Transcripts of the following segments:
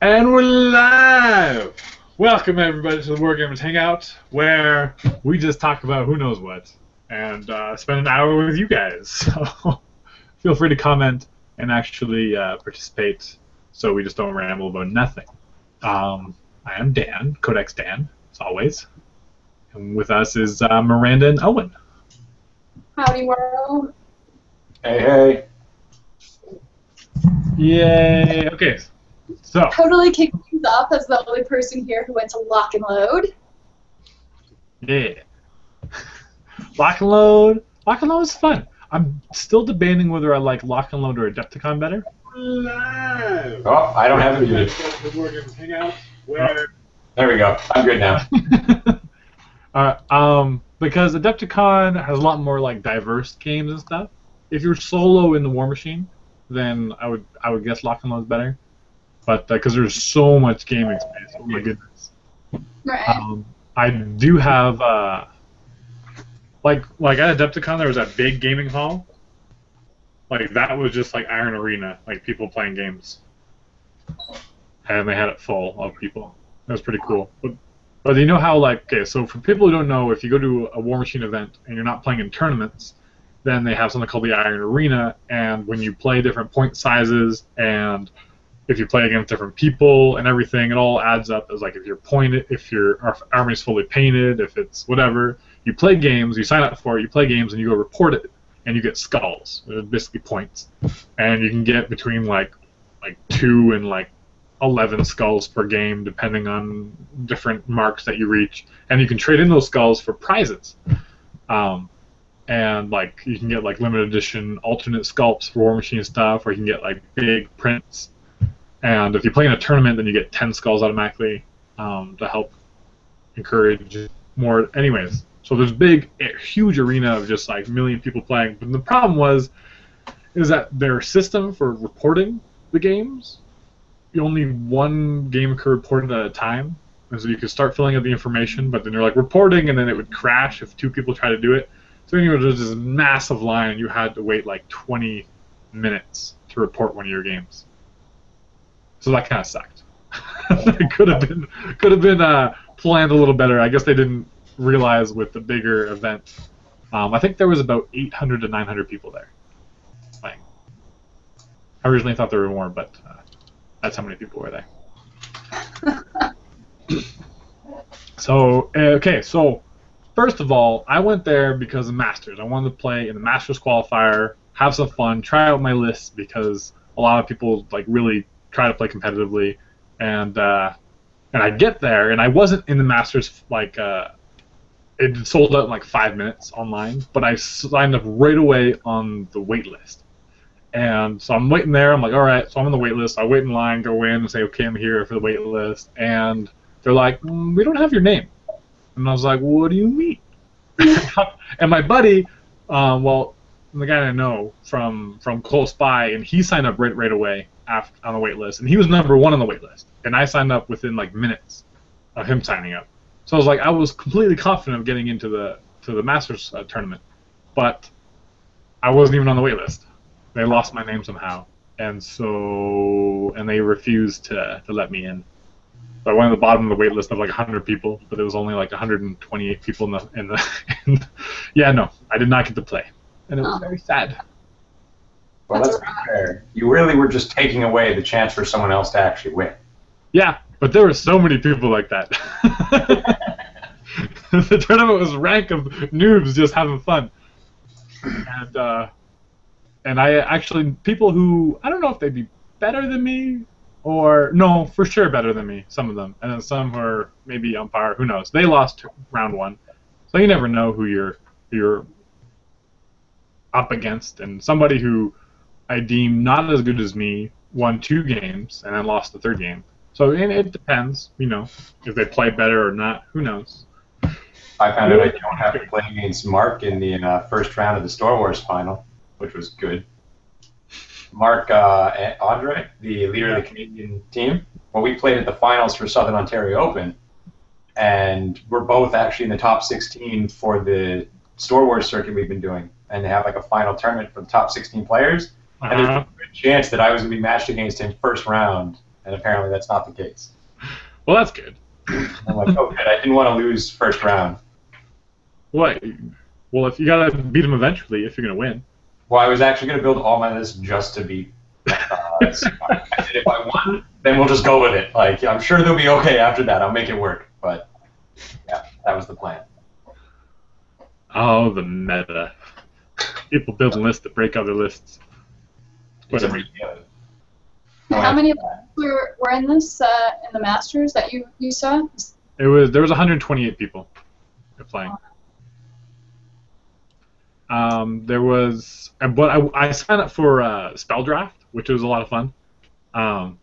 And we're live! Welcome everybody to the Wargamers Hangout, where we just talk about who knows what, and spend an hour with you guys. So feel free to comment and actually participate, so we just don't ramble about nothing. I am Dan, Codex Dan, as always. And with us is Miranda and Owen. Howdy world. Hey, hey. Yay! Okay, so. Totally kicked things off as the only person here who went to lock and load. Yeah. Lock and load. Lock and load is fun. I'm still debating whether I like lock and load or Adepticon better. Live. Oh, I don't have it muted. There we go. I'm good now. Because Adepticon has a lot more like diverse games and stuff. If you're solo in the War Machine, then I would guess lock and load is better. But because there's so much gaming space, oh my goodness. Right. I do have like at Adepticon there was that big gaming hall. Like that was just like Iron Arena, like people playing games, and they had it full of people. That was pretty cool. But you know how like okay, so for people who don't know, if you go to a War Machine event and you're not playing in tournaments, then they have something called the Iron Arena, and when you play different point sizes and if you play against different people and everything, it all adds up as like if you're pointed, if your army is fully painted, if it's whatever. You play games, you sign up for it, you play games, and you go report it, and you get skulls, basically points, and you can get between like 2 and like 11 skulls per game, depending on different marks that you reach, and you can trade in those skulls for prizes. And like you can get like limited edition alternate sculpts for War Machine stuff, or you can get like big prints. And if you play in a tournament, then you get 10 skulls automatically to help encourage more. Anyways, so there's huge arena of just like a million people playing. But the problem is that their system for reporting the games, only one game could report it at a time. And so you could start filling out the information, but then you're like reporting, and then it would crash if 2 people try to do it. So anyway, there's this massive line, and you had to wait like 20 minutes to report one of your games. So that kind of sucked. It could have been planned a little better. I guess they didn't realize with the bigger event. I think there was about 800 to 900 people there playing. I originally thought there were more, but that's how many people were there. So okay, so first of all, I went there because of Masters. I wanted to play in the Masters qualifier, have some fun, try out my list because a lot of people like really try to play competitively, and I get there, and I wasn't in the Masters like it sold out in like 5 minutes online, but I signed up right away on the wait list, and so I'm waiting there. I'm like, all right, so I'm on the wait list. I wait in line, go in, and say, okay, I'm here for the wait list, and they're like, we don't have your name, and I was like, what do you mean? And my buddy, the guy I know from close by, and he signed up right away on the wait list, and he was number 1 on the wait list, and I signed up within like minutes of him signing up. So I was completely confident of getting into the Masters tournament, but I wasn't even on the wait list. They lost my name somehow, and they refused to let me in. So I went at the bottom of the wait list of like 100 people, but there was only like 128 people in the yeah, no, I did not get to play, and it was very sad. Well, let's be fair. You really were just taking away the chance for someone else to actually win. Yeah, but there were so many people like that. The tournament was rank of noobs just having fun. And I actually, people who, I don't know if they'd be better than me, or, no, for sure better than me, some of them. And then some who are maybe on par, who knows. They lost round 1. So you never know who you're up against. And somebody who I deem not as good as me won 2 games and then lost the 3rd game. So it depends, if they play better or not. Who knows? I found out I don't have to play against Mark in the first round of the Star Wars final, which was good. Mark Andre, the leader of the Canadian team, well, we played at the finals for Southern Ontario Open, and we're both actually in the top 16 for the Star Wars circuit we've been doing, and they have like a final tournament for the top 16 players. And there's a good chance that I was going to be matched against him first round, and apparently that's not the case. Well, that's good. I'm like, oh, good. I didn't want to lose first round. What? Well, if you gotta beat him eventually, if you're gonna win. Well, I was actually going to build all my list just to beat. I said if I won, then we'll just go with it. Like, I'm sure they'll be okay after that. I'll make it work. But yeah, that was the plan. Oh, the meta. People build lists that break other lists. Whatever. How many were in this in the Masters that you saw? There was 128 people playing. There was, but I signed up for Spell Draft, which was a lot of fun.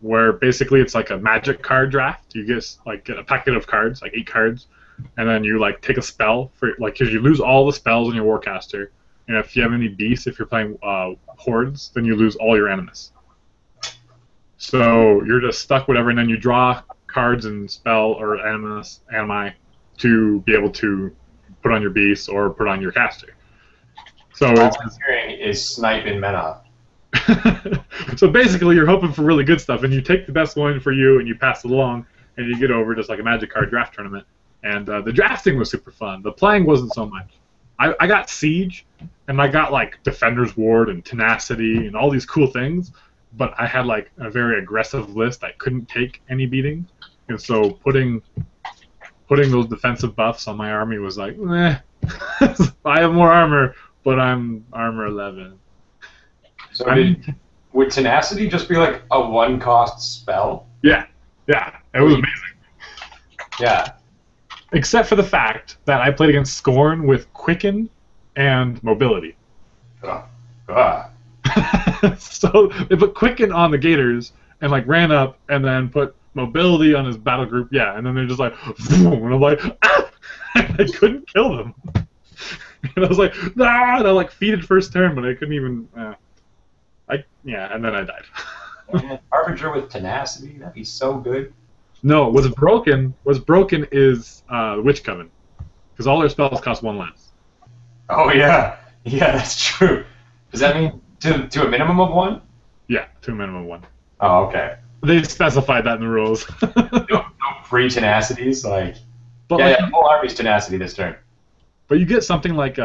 Where basically it's like a magic card draft. You get a packet of cards, like 8 cards, and then you like take a spell for because you lose all the spells in your Warcaster, and if you have any beasts, if you're playing hordes, then you lose all your animus. So you're just stuck whatever, and then you draw cards and spell or animi to be able to put on your beast or put on your caster. So all I'm hearing is snipe and Mena. So basically, you're hoping for really good stuff, and you take the best one for you, and you pass it along, and you get over just like a Magic card draft tournament. And the drafting was super fun. The playing wasn't so much. I got Siege, and I got like Defender's Ward and Tenacity and all these cool things, but I had like a very aggressive list. I couldn't take any beating, and so putting those defensive buffs on my army was like, eh. I have more armor, but I'm armor 11. So would Tenacity just be like a 1-cost spell? Yeah, it was amazing. Yeah. Except for the fact that I played against Scorn with Quicken and Mobility. So they put Quicken on the Gators and like ran up and then put Mobility on his battle group. Yeah, and then they're just like, and I'm like, ah! I couldn't kill them. And I was like, nah! And I like feeded first turn, but I couldn't even. And then I died. Harbinger with Tenacity, that'd be so good. No, what's broken is Witch Coven, because all their spells cost 1 less. Oh yeah, that's true. Does that mean to a minimum of 1? Yeah, to a minimum of 1. Oh, okay. They specified that in the rules. No free Tenacities, like. But full army's Tenacity this turn. But you get something like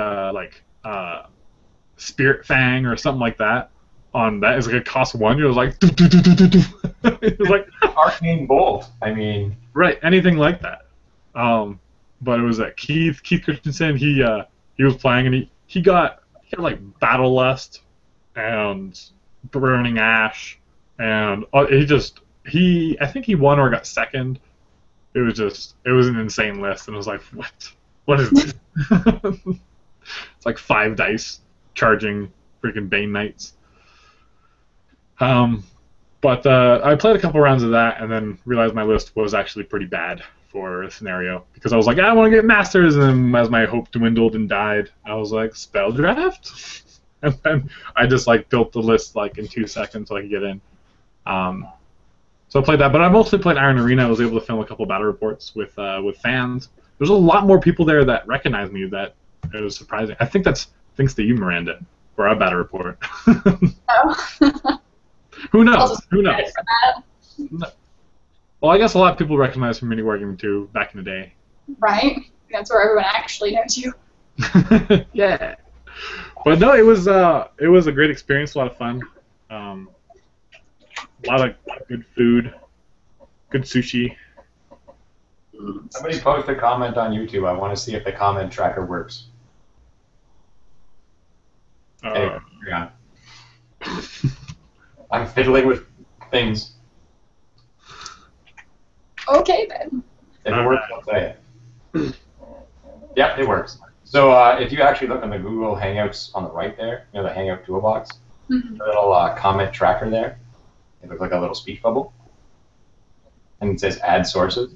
Spirit Fang or something like that. On that is like it costs 1. You're like, it's like Arcane Bolt. I mean, right, anything like that. But it was Keith Christensen. He was playing and he got like Battle Lust and Burning Ash and I think he won or got second. It was an insane list, and I was like, what is this? It's like 5 dice charging freaking Bane Knights. But I played a couple rounds of that and then realized my list was actually pretty bad for a scenario because I was like, I want to get Masters, and then as my hope dwindled and died, I was like, Spell Draft? And then I just like built the list like in 2 seconds so I could get in. So I played that, but I mostly played Iron Arena. I was able to film a couple battle reports with fans. There's a lot more people there that recognized me. That it was surprising. I think that's thanks to you, Miranda, for our battle report. Oh. Who knows? No. Well, I guess a lot of people recognize from Mini Wargaming 2 back in the day. Right? That's where everyone actually knows you. Yeah. But no, it was a great experience, a lot of fun. A lot of good food, good sushi. Somebody post a comment on YouTube. I want to see if the comment tracker works. Anyway, carry on. I'm fiddling with things. Okay, then. If it works, I'll say it. Yep, it works. So if you actually look on the Google Hangouts on the right there, the Hangout toolbox, the little comment tracker there, it looks like a little speech bubble. And it says add sources.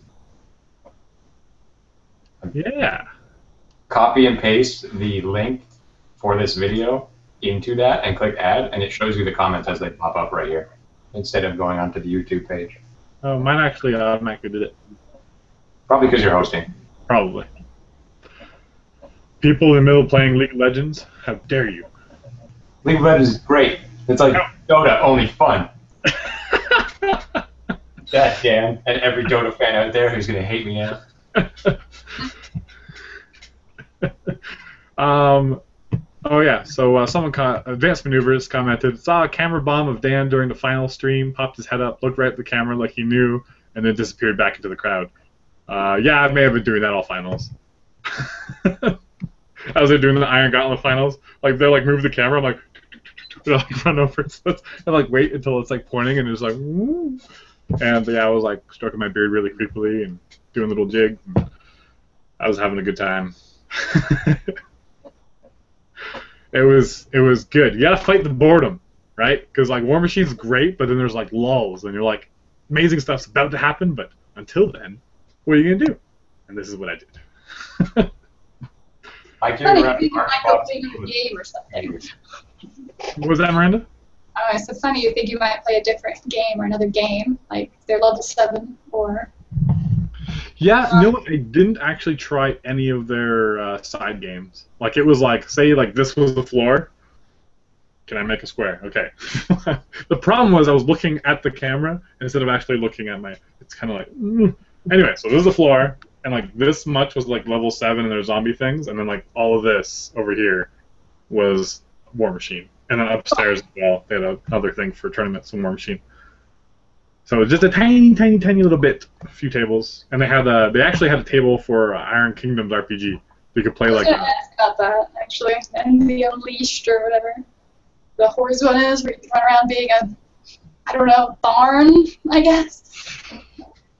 Yeah. Copy and paste the link for this video into that and click add, and it shows you the comments as they pop up right here instead of going onto the YouTube page. Oh, mine actually automatically did it. Probably because you're hosting. Probably. People in the middle playing League of Legends, how dare you? League of Legends is great. It's like Dota, only fun. That Dan and every Dota fan out there who's gonna hate me now. Oh yeah, so someone Advanced Maneuvers commented, saw a camera bomb of Dan during the final stream, popped his head up, looked right at the camera like he knew, and then disappeared back into the crowd. Yeah, I may have been doing that all finals. As they're doing the Iron Gauntlet finals, like they'll like move the camera, I'm like, they'll like run over and like wait until it's like pointing and it's like, woo. And yeah, I was like stroking my beard really creepily and doing a little jig. I was having a good time. It was good. You gotta fight the boredom, right? Because like War Machine's great, but then there's like lulls, and you're like, amazing stuff's about to happen, but until then, what are you gonna do? And this is what I did. I carry around You might go play a game or something. What was that, Miranda? Oh, it's so funny. You think you might play a different game or another game, like they're level 7 or. Yeah, no, I didn't actually try any of their side games. Like, it was like, say, like, this was the floor. Can I make a square? Okay. The problem was I was looking at the camera instead of actually looking at my... It's kind of like... Anyway, so this is the floor, and, like, this much was, like, level 7, and there's zombie things, and then, like, all of this over here was War Machine. And then upstairs as well, they had another thing for tournaments and War Machine. So just a tiny, tiny, tiny little bit, a few tables, and they actually had a table for Iron Kingdoms RPG. You could play like. I was gonna ask about that actually, and the Unleashed or whatever the Horde one is, where you can run around being a, I don't know, Barn, I guess,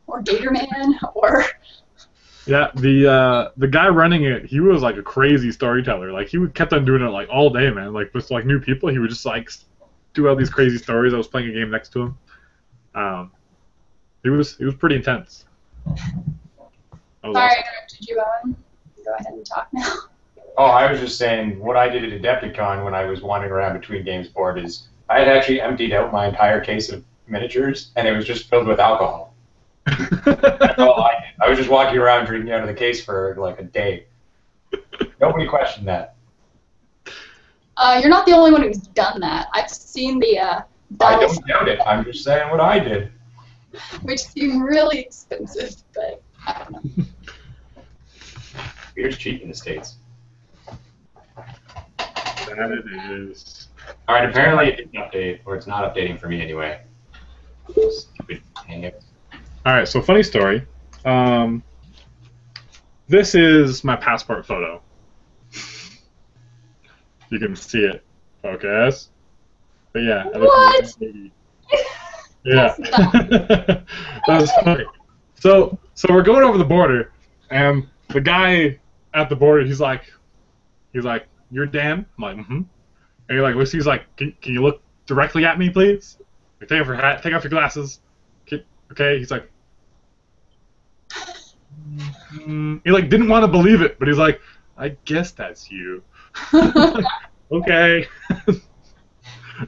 or Gator Man, or. Yeah, the guy running it, he was like a crazy storyteller. Like he kept on doing it like all day, man. Like with like new people, he would just like do all these crazy stories. I was playing a game next to him. It was pretty intense. Sorry, I interrupted you, Owen. Go ahead and talk now. Oh, I was just saying what I did at Adepticon when I was wandering around between games board is I had actually emptied out my entire case of miniatures and it was just filled with alcohol. That's all I did. I was just walking around drinking out of the case for like a day. Nobody questioned that. You're not the only one who's done that. I've seen the I don't doubt it. I'm just saying what I did. which seem really expensive, but I don't know. Beer's cheap in the States. That it is. Alright, apparently it didn't update, or it's not updating for me anyway. Stupid Hangout. Alright, so funny story. This is my passport photo. You can see it. Focus. But yeah. What? Yeah. That's funny. So we're going over the border, and the guy at the border, he's like, "You're Dan?" I'm like, "Mm-hmm." And he's like, can you look directly at me, please? Like, take off your hat, take off your glasses. Okay. He's like, he like didn't want to believe it, but he's like, "I guess that's you." Okay.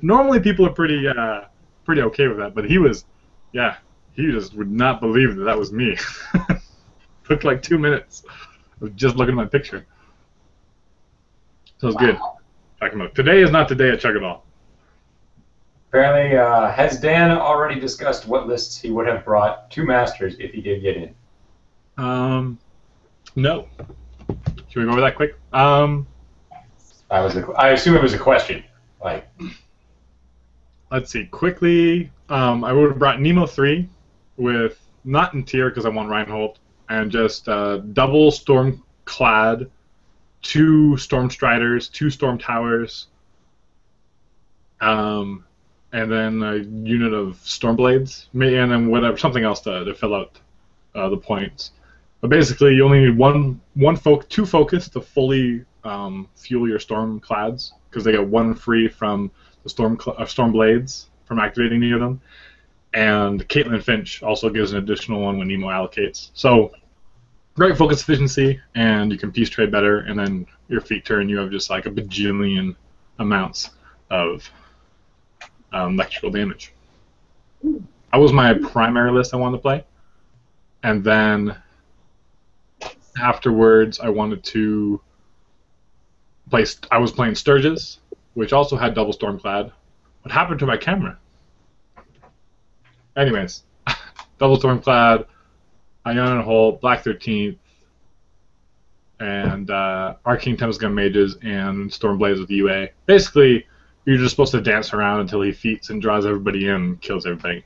Normally people are pretty okay with that, but he was, he just would not believe that was me. Took like 2 minutes of just looking at my picture. So it's good. Today is not the day at Chug It All. Apparently, has Dan already discussed what lists he would have brought to Masters if he did get in? No. Should we go over that quick? I assume it was a question. Like, let's see. Quickly, I would have brought Nemo 3 with, not in tier because I want Reinhold, and just double Stormclad, 2 Storm Striders, 2 Storm Towers, and then a unit of Stormblades, and then whatever, something else to fill out the points. But basically, you only need 2 focus to fully fuel your Stormclads, because they get 1 free from the Stormblades from activating any of them. And Caitlin Finch also gives an additional 1 when Nemo allocates. So, great focus efficiency, and you can peace trade better, and then your feat turn, you have just like a bajillion amounts of electrical damage. That was my primary list I wanted to play. And then afterwards, I wanted to play. I was playing Sturgis, which also had double Stormclad. What happened to my camera? Anyways, Double Stormclad, Ion Holt, Black 13th, and Arcane Tempest Gun Mages, and Stormblaze with UA. Basically, you're just supposed to dance around until he feats and draws everybody in and kills everybody.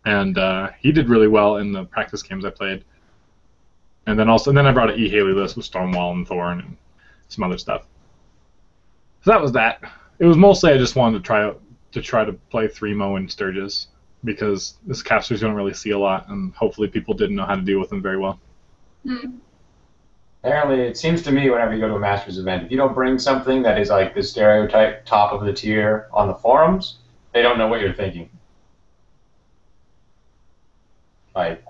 And he did really well in the practice games I played. And then I brought an E. Haley list with Stormwall and Thorn and some other stuff. So that was that. It was mostly I just wanted to try to play 3-mo in Sturgis, because this casters don't really see a lot, and hopefully people didn't know how to deal with them very well. Mm. Apparently, it seems to me whenever you go to a Masters event, if you don't bring something that is like the stereotype top of the tier on the forums, they don't know what you're thinking. Like,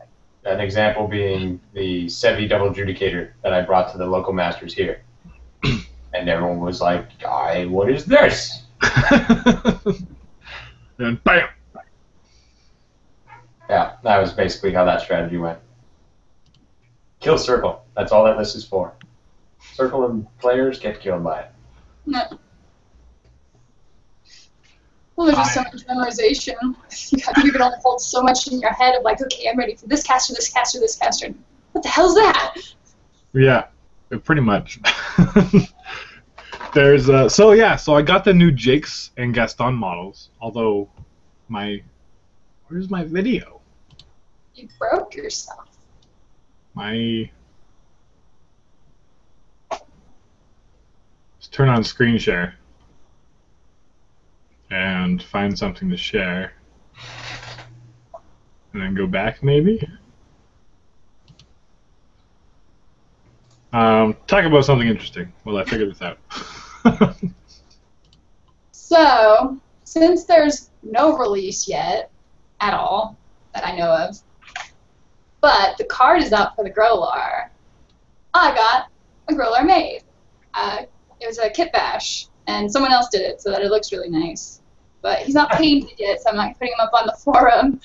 an example being the Sevi Double Judicator that I brought to the local Masters here. And everyone was like, what is this? And BAM! Yeah, that was basically how that strategy went. Kill Circle. That's all that list is for. Circle and players get killed by it. No. Well, there's just so much memorization. You can only hold so much in your head of like, okay, I'm ready for this caster, this caster, this caster. What the hell's that? Yeah, pretty much. There's so I got the new Jakes and Gaston models. Although where's my video? You broke yourself. Let's turn on screen share and find something to share, and then go back maybe. Talk about something interesting while I figure this out. So, since there's no release yet at all that I know of, but the card is out for the Grolar, I got a Grolar made. It was a kit bash, and someone else did it so that it looks really nice. But he's not painted yet, so I'm not putting him up on the forum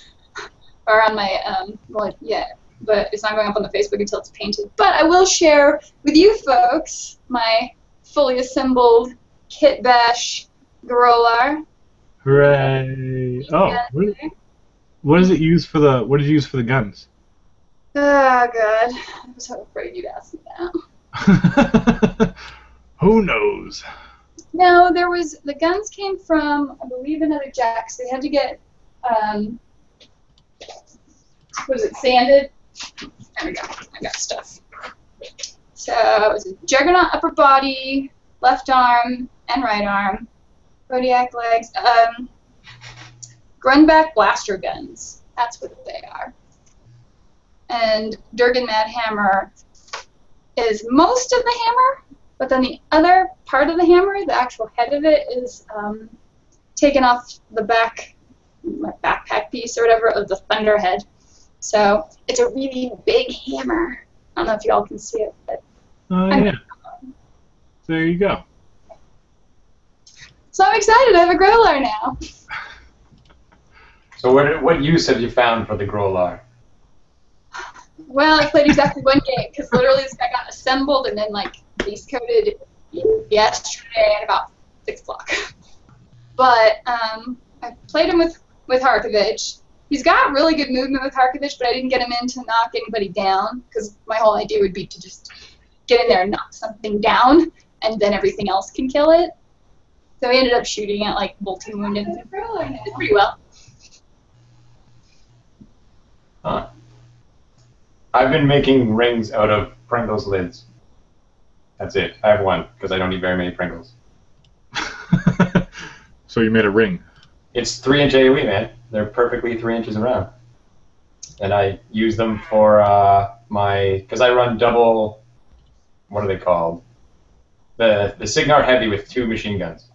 or on my but it's not going up on the Facebook until it's painted. But I will share with you folks my fully assembled kit bash Grolar. Hooray! Oh, what does it use for the? What did you use for the guns? Oh god, I was so afraid you'd ask me that. Who knows? No, the guns came from, I believe, another Jack, so they had to get, sanded? There we go, I got stuff. So it was a Juggernaut upper body, left arm, and right arm, Kodiak legs, Grunback blaster guns, that's what they are. And Durgan Mad Hammer is most of the hammer, but then the other part of the hammer, the actual head of it, is taken off the backpack piece or whatever of the Thunderhead. So it's a really big hammer. I don't know if y'all can see it, but yeah. There you go. So I'm excited. I have a Grolar now. So what use have you found for the Grolar? Well, I played exactly one game because literally this guy got assembled and then like base coated yesterday at about 6 o'clock. But I played him with Harkovich. He's got really good movement with Harkovich, but I didn't get him in to knock anybody down because my whole idea would be to just get in there and knock something down, and then everything else can kill it. So he ended up shooting at like multi-wound and did pretty well. Huh. I've been making rings out of Pringles lids. That's it. I have one because I don't eat very many Pringles. So you made a ring. It's 3-inch AoE, man. They're perfectly 3 inches around. And I use them for because I run double, what are they called? The Signar Heavy with 2 machine guns.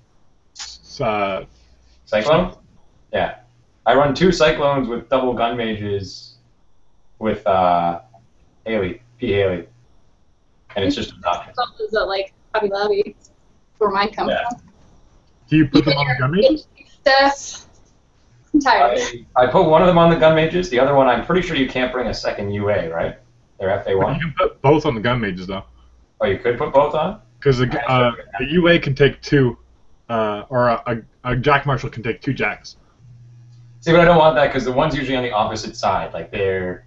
Cyclone? Yeah. I run 2 Cyclones with double gun mages with Haley, P. Haley. And it's just obnoxious. Is that like Hobby Lobby, where mine comes from? Do you put them on the gun mages? Stuff. I'm tired of it. I put one of them on the gun mages. The other one, I'm pretty sure you can't bring a second UA, right? They're FA1. You can put both on the gun mages, though. Oh, you could put both on? Because the UA can take 2, or a Jack Marshal can take 2 Jacks. See, but I don't want that because the one's usually on the opposite side. Like they're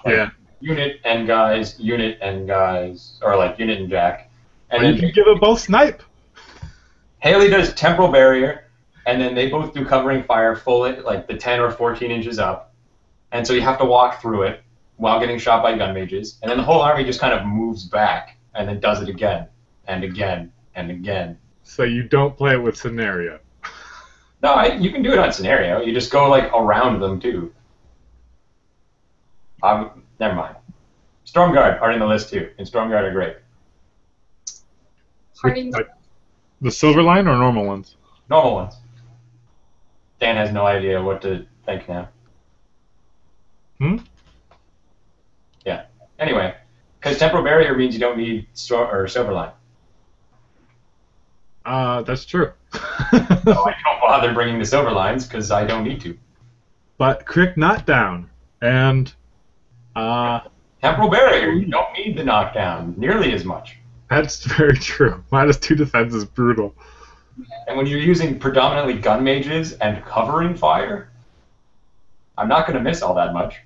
Yeah. unit and guys, or like unit and jack. And Well, then you can give it both snipe. Haley does temporal barrier, and then they both do covering fire, full like the 10 or 14 inches up. And so you have to walk through it while getting shot by gun mages, and then the whole army just kind of moves back and then does it again and again and again. So you don't play it with scenario. No, you can do it on scenario. You just go like around them too. Never mind. Stormguard are in the list too, and Stormguard are great. Like the silver line or normal ones? Normal ones. Dan has no idea what to think now. Yeah. Anyway, because temporal barrier means you don't need silver line. That's true. So I don't bother bringing the silver lines because I don't need to. But crick knockdown and temporal barrier, you don't need the knockdown nearly as much. That's very true. -2 defense is brutal. And when you're using predominantly gun mages and covering fire, I'm not going to miss all that much.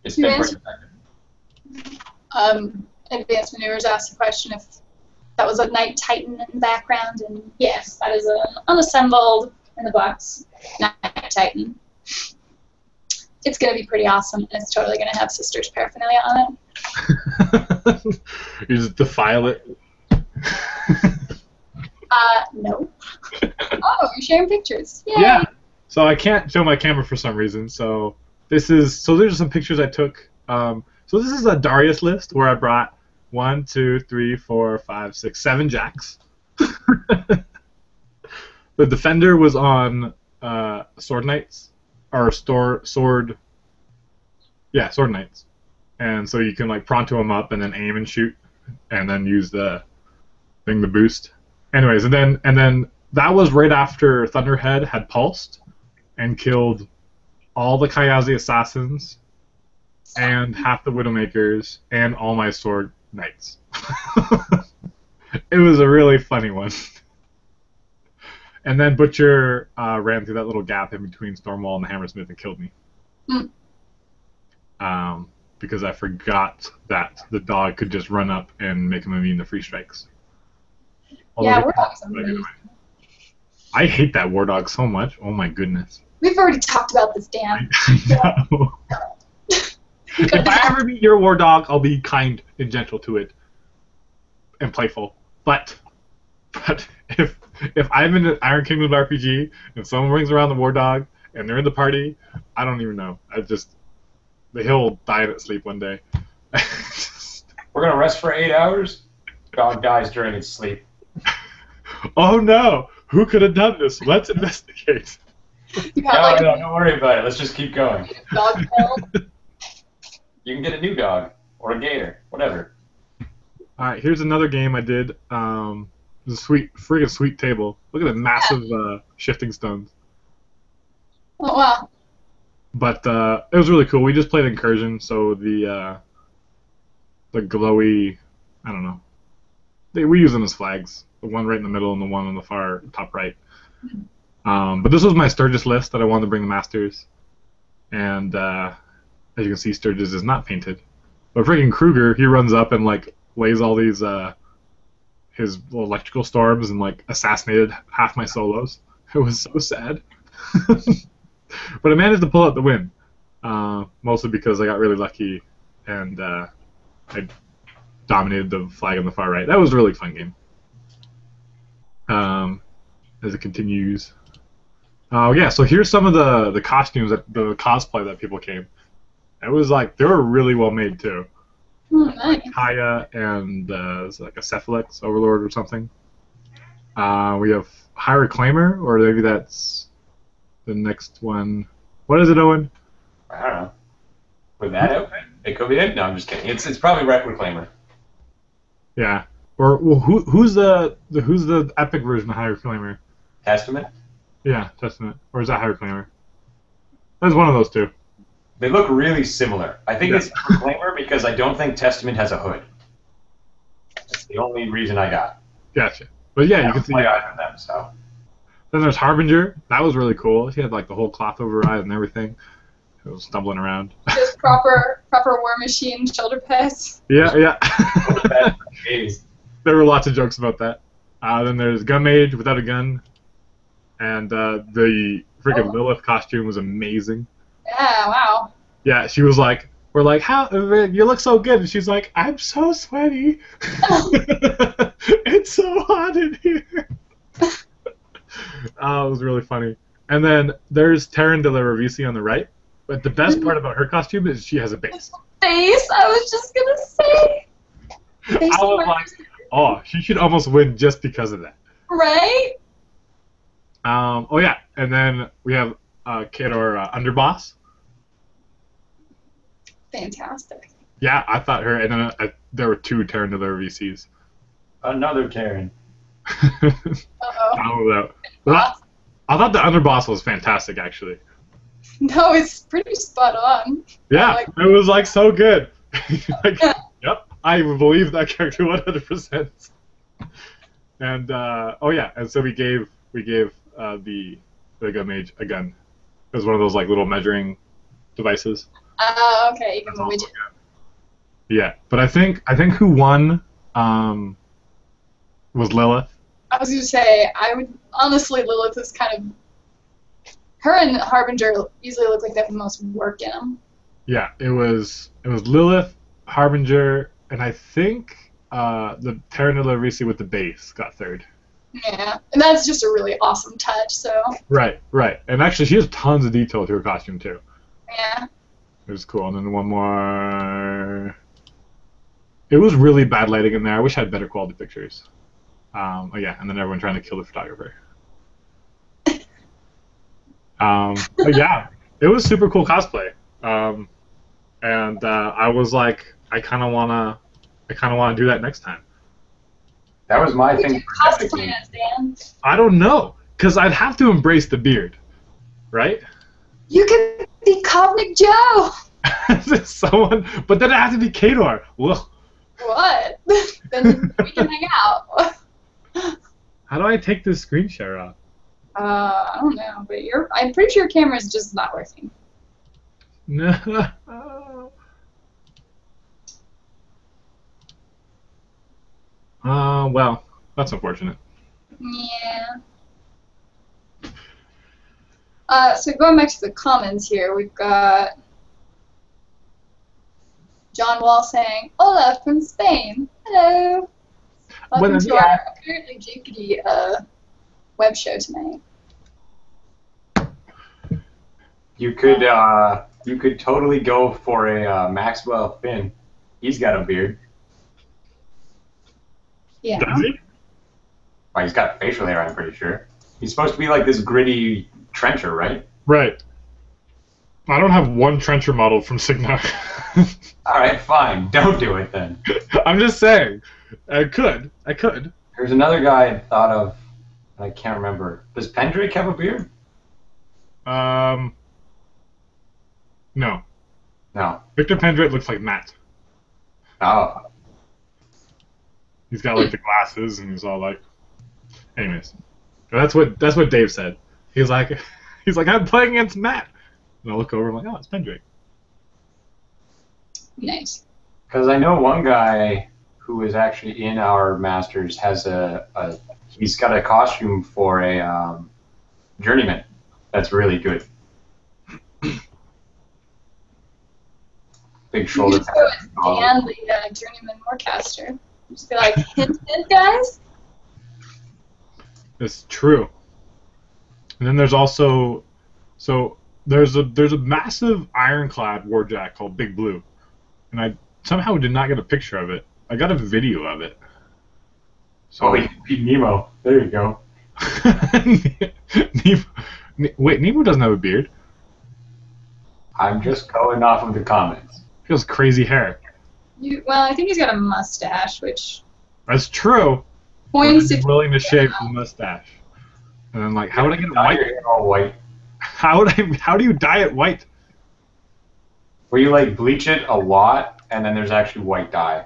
It's been pretty effective. Advanced Maneuvers asked the question if that was a Knight Titan in the background, and yes, that is an unassembled in the box Knight Titan. It's going to be pretty awesome, and it's totally going to have Sisters paraphernalia on it. You just defile it. No. Oh, you're sharing pictures. Yay. Yeah. So I can't show my camera for some reason. So there's some pictures I took. So this is a Darius list where I brought 1, 2, 3, 4, 5, 6, 7 jacks. The defender was on sword knights or sword knights, and so you can like pronto them up and then aim and shoot, and then use the thing to boost. Anyways, and then that was right after Thunderhead had pulsed and killed all the Kayazi assassins and half the Widowmakers and all my sword knights. It was a really funny one. And then Butcher ran through that little gap in between Stormwall and the Hammersmith and killed me. Because I forgot that the dog could just run up and make him immune to free strikes. Yeah, War Dog's amazing. I hate that War Dog so much. Oh my goodness. We've already talked about this, Dan. I know. If I ever meet your War Dog, I'll be kind and gentle to it and playful. But if I'm in an Iron Kingdom RPG and someone brings around the War Dog and they're in the party, I don't even know. He'll die in its sleep one day. We're gonna rest for 8 hours. Dog dies during its sleep. Oh no! Who could have done this? Let's investigate. No, don't worry about it. Let's just keep going. Dog killed. You can get a new dog or a gator, whatever. All right, here's another game I did. It's a friggin' sweet table. Look at the massive shifting stones. Oh wow. But it was really cool. We just played Incursion, so the glowy, I don't know. We use them as flags. The one right in the middle and the one on the far top right. But this was my Sturgis list that I wanted to bring the Masters. And as you can see, Sturgis is not painted. But freaking Kruger, he runs up and like lays all these his electrical storms and like assassinated half my solos. It was so sad. But I managed to pull out the win, mostly because I got really lucky and I dominated the flag on the far right. That was a really fun game. As it continues. Yeah, so here's some of the costumes, the cosplay that people came. It was like, they were really well made too. Oh, nice. Like Kaya and it's like a Cephalix Overlord or something. We have High Reclaimer, or maybe that's the next one. What is it, Owen? I don't know. With that outfit? It could be it? No, I'm just kidding. It's probably Reclaimer. Yeah. Or well, who's the epic version of High Reclaimer? Testament? Yeah, Testament. Or is that High Reclaimer? That's one of those two. They look really similar. I think it's Reclaimer because I don't think Testament has a hood. That's the only reason I got. Gotcha. But yeah, you can see. Play either of them, so. Then there's Harbinger. That was really cool. She had like the whole cloth over her eyes and everything. She was stumbling around. Just proper War Machine shoulder pads. Yeah, yeah. Jeez. There were lots of jokes about that. Then there's Gun Mage without a gun. And the freaking Lilith costume was amazing. Yeah, wow. Yeah, she was like, we're like, how you look so good, and she's like, I'm so sweaty. It's so hot in here. It was really funny. And then there's Taryn de la Ravisi on the right. But the best part about her costume is she has a base. Face, I was just gonna say. I was like, oh, she should almost win just because of that. Right? Oh yeah, and then we have Kador Underboss. Fantastic. Yeah, I thought her, and then there were two Taryn de la Ravisis. Another Taryn. Uh-oh. I thought the Underboss was fantastic, actually. No, it's pretty spot on. Yeah, it was like so good. Like, yep, I believe that character 100%. And oh yeah, and so we gave the Gun Mage a gun. It was one of those like little measuring devices. Okay, you can move it. Yeah, but I think who won was Lilith. I was gonna say, I would honestly, Lilith is kind of. Her and Harbinger easily look like they have the most work in them. Yeah, it was Lilith, Harbinger, and I think the Taryn de la Ravisi with the base got third. Yeah, and that's just a really awesome touch. So. Right, and actually she has tons of detail to her costume too. Yeah. It was cool, and then one more. It was really bad lighting in there. I wish I had better quality pictures. Oh yeah, and then everyone trying to kill the photographer. But yeah, it was super cool cosplay. And I was like, I kind of wanna do that next time. That was my thing. Cosplay as Dan. I don't know, cause I'd have to embrace the beard, right? You can be Kovnik Joe. Someone, but then it has to be Kador. Ugh. What? Then we can hang out. How do I take this screen share off? I don't know, but I'm pretty sure your camera is just not working. No. Well, that's unfortunate. Yeah. So going back to the comments here, we've got John Wall saying, "Hola from Spain. Hello. Welcome to our apparently jinkety web show tonight." You could totally go for a Maxwell Finn. He's got a beard. Yeah. Does he? Well, he's got facial hair, I'm pretty sure. He's supposed to be like this gritty trencher, right? Right. I don't have one trencher model from Signar. Alright, fine. Don't do it then. I'm just saying. I could. There's another guy I thought of, and I can't remember. Does Pendrake have a beard? No. No. Victor Pendrake looks like Matt. Oh. He's got like the glasses, and he's all like. Anyways, that's what Dave said. He's like, I'm playing against Matt, and I look over, I'm like, oh, it's Pendrake. Nice. Because I know one guy who is actually in our Masters has he's got a costume for a journeyman that's really good. Big shoulder You just go as Dan, the journeyman morecaster. Just be like, hint, hint, guys. It's true. And then there's also, there's a massive ironclad warjack called Big Blue, and I somehow did not get a picture of it. I got a video of it. So, oh, he beat Nemo. There you go. Wait, Nemo doesn't have a beard. I'm just going off of the comments. He has crazy hair. Well, I think he's got a mustache, which That's true. points He's to willing to shave the mustache. And then like, how would I get it white? Your hair all white. How do you dye it white? Where you like bleach it a lot, and then there's actually white dye.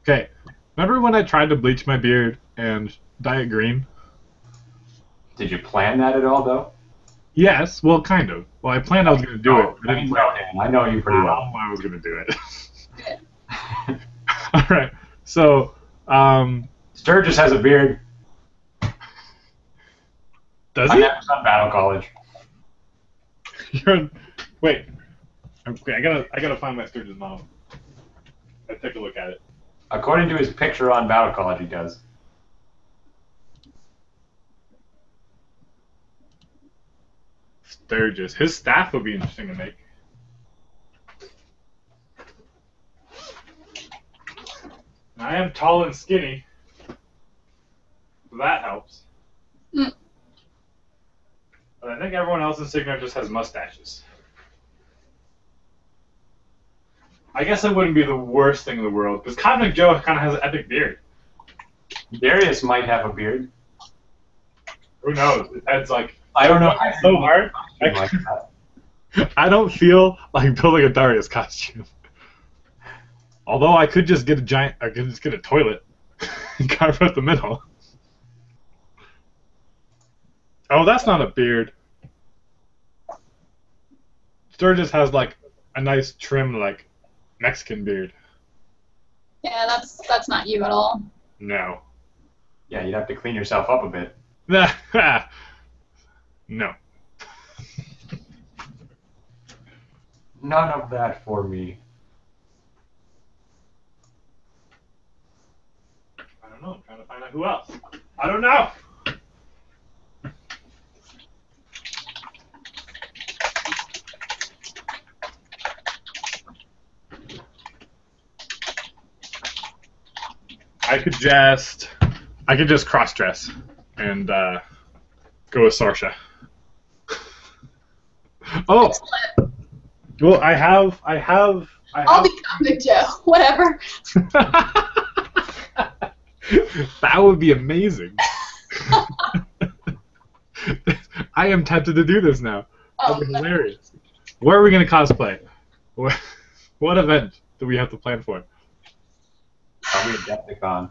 Okay, remember when I tried to bleach my beard and dye it green? Did you plan that at all, though? Yes, well, kind of. Well, I planned I was going to do it. I didn't know, Dan. I know you pretty well. I was going to do it. All right. So, Sturgis has a beard. does I he? never done Battle College. Wait. Okay, I gotta find my Sturgis model. Let's take a look at it. According to his picture on Battle College, he does. Sturgis. His staff would be interesting to make. I am tall and skinny. So that helps. Mm. But I think everyone else in Sigma just has mustaches. I guess it wouldn't be the worst thing in the world, because Cosmic Joe kind of has an epic beard. Darius might have a beard. Who knows? It's like, I don't know. it's so hard. Like that. I don't feel like building a Darius costume. Although I could just get a toilet and carve out the middle. Oh, that's not a beard. Sturgis has like a nice trim, like Mexican beard. Yeah, that's not you at all. No. Yeah, you'd have to clean yourself up a bit. No. None of that for me. I don't know. I'm trying to find out who else. I don't know. I could just cross dress and go with Sarsha. Oh, Excellent. well, I have. I'll be Cosmic Joe. Whatever. That would be amazing. I am tempted to do this now. That'd be hilarious. Where are we going to cosplay? What event do we have to plan for? Probably a Decepticon.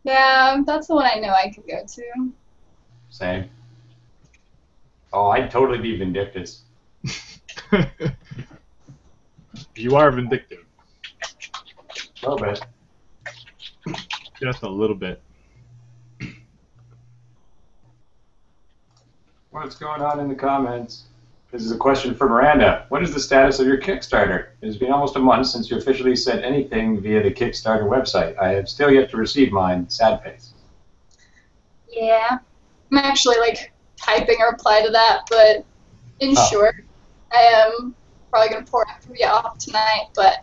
Yeah, that's the one I know I could go to. Same. Oh, I'd totally be Vindictus. You are vindictive. A little bit. Just a little bit. What's going on in the comments? This is a question for Miranda. What is the status of your Kickstarter? It has been almost a month since you officially said anything via the Kickstarter website. I have still yet to receive mine. Sad face. Yeah. I'm actually like typing a reply to that, but in short, I am probably going to pour it off tonight, but